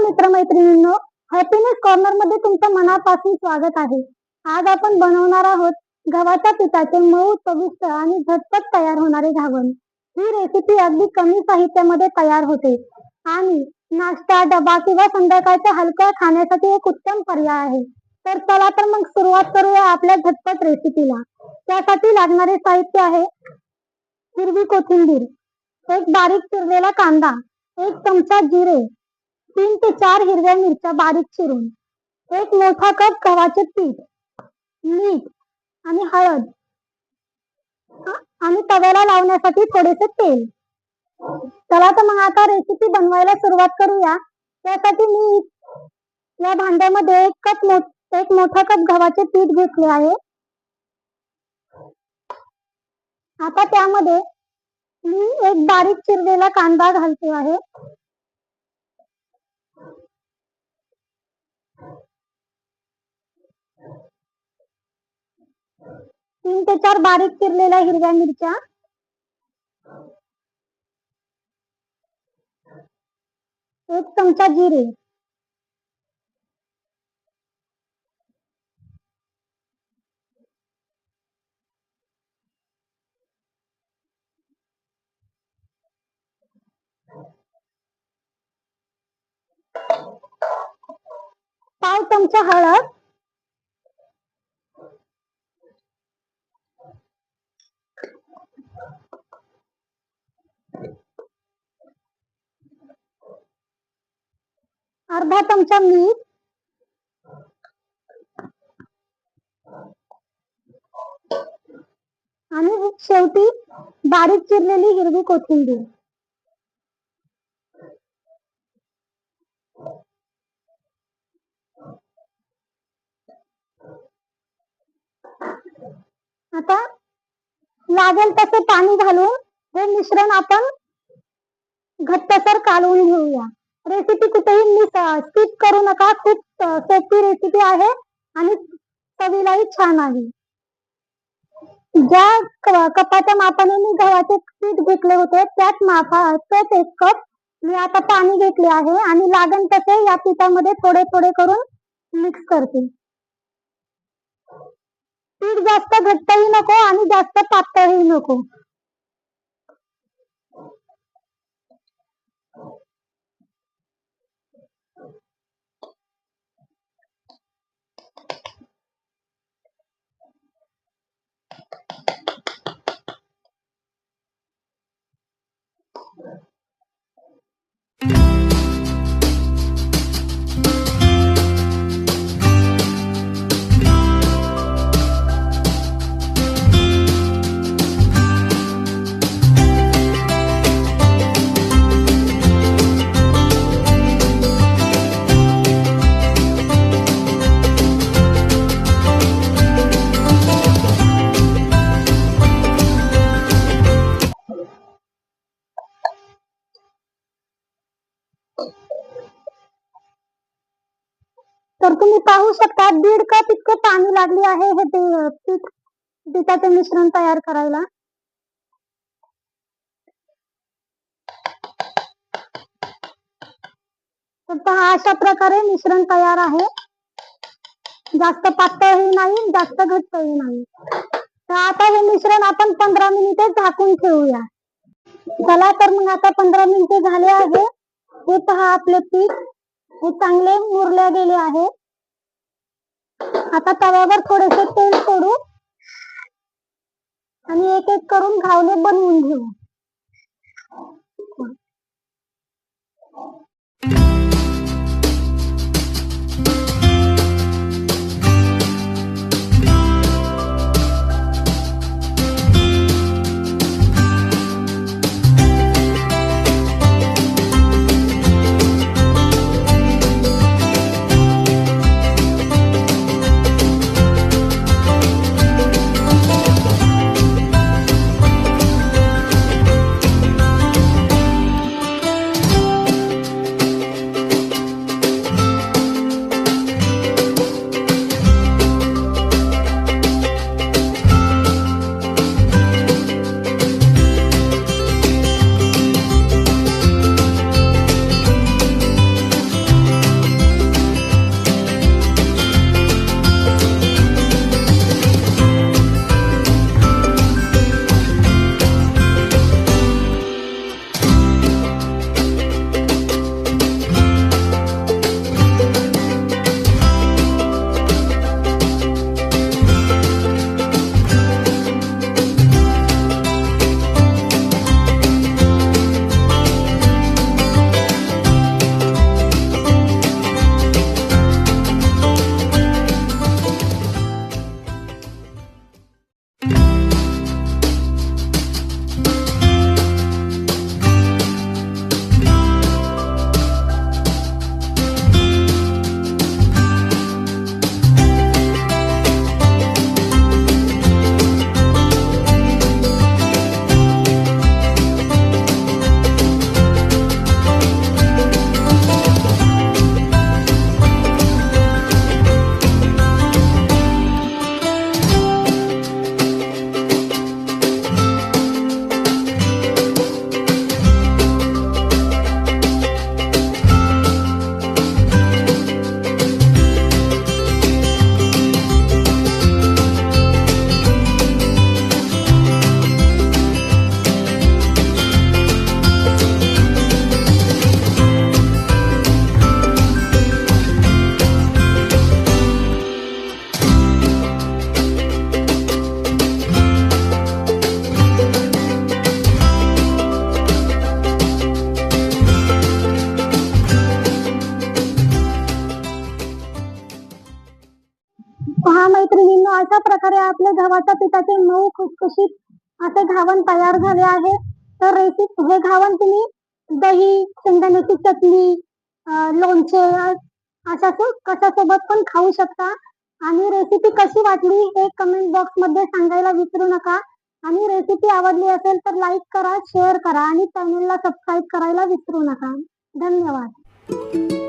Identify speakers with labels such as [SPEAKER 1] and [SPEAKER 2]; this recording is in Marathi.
[SPEAKER 1] मित्रमैत्रिणींनो, हॅपीनेस कॉर्नर मध्ये तुमचं मनापासून स्वागत आहे. आज आपण बनवणार आहोत गव्हाच्या पिठाचे मऊ, चविष्ट आणि झटपट तयार होणारे घावन. ही रेसिपी अगदी कमी साहित्यामध्ये तयार होते आणि नाश्ता, डबा किंवा संध्याकाळच्या हलक्या खाण्यासाठी एक उत्तम पर्याय आहे. तर चला तर मग सुरुवात करूया आपल्या झटपट रेसिपीला. त्यासाठी लागणारे साहित्य आहे: हिरवी कोथिंबीर, एक बारीक चिरलेला कांदा, एक चमचा जिरे, 3 ते 4 हिरव्या मिरच्या बारीक चिरून, एक मोठा कप गव्हाचे पीठ, मीठ आणि हळद आणि तव्याला लावण्यासाठी थोडेसे तेल. चला तर मग आता रेसिपी बनवायला सुरुवात करूया. त्यासाठी मी या भांड्यामध्ये एक मोठा कप गव्हाचे पीठ घेतले आहे. आता त्यामध्ये मी एक बारीक चिरलेला कांदा घालते आहे. 3 ते 4 बारीक चिरलेल्या हिरव्या मिरच्या, एक चमचा जिरे, पाव चमचा हळद, अर्धा चमचा मीठ आणि शेवटी बारीक चिरलेली हिरवी कोथिंबीर. आता लागेल तसे पाणी घालून हे मिश्रण आपण घट्टसर कालवून घेऊया. रेसिपी कुठेही स्किप करू नका. खूप सोपी रेसिपी आहे आणि चवीलाही छान आहे. ज्या कपाच्या मापाने मी गव्हाचे पीठ घेतले होते त्याच एक कप मी आता पाणी घेतले आहे आणि लागेल तसे या पिठामध्ये थोडे थोडे करून मिक्स करते. पीठ जास्त घट्टही नको आणि जास्त पातळही नको. तर तुम्ही पाहू शकता 1.5 कप इतके पाणी लागले आहे हे पिठाचे मिश्रण तयार करायला. तर पहा, अशा प्रकारे मिश्रण तयार आहे. जास्त पातळही नाही, जास्त घट्टही नाही. तर आता हे मिश्रण आपण 15 मिनिटे झाकून ठेवूया. चला तर मग आता 15 मिनिटे झाले आहे. हे पहा, आपले पीठ हे चांगले मुरले गेले आहे. आता तव्यावर थोडेसे तेल सोडू आणि एक एक करून घावणे बनवून घेऊ. अशा प्रकारे आपले गव्हाच्या पिठाचे मऊ खुसखुशीत असे घावन तयार झाले आहे. तर हे घावन तुम्ही दही, शेंगदाण्याची चटणी, लोणचे कशासोबत पण खाऊ शकता. आणि रेसिपी कशी वाटली हे कमेंट बॉक्स मध्ये सांगायला विसरू नका. आणि रेसिपी आवडली असेल तर लाईक करा, शेअर करा आणि चॅनलला सबस्क्राईब करायला विसरू नका. धन्यवाद.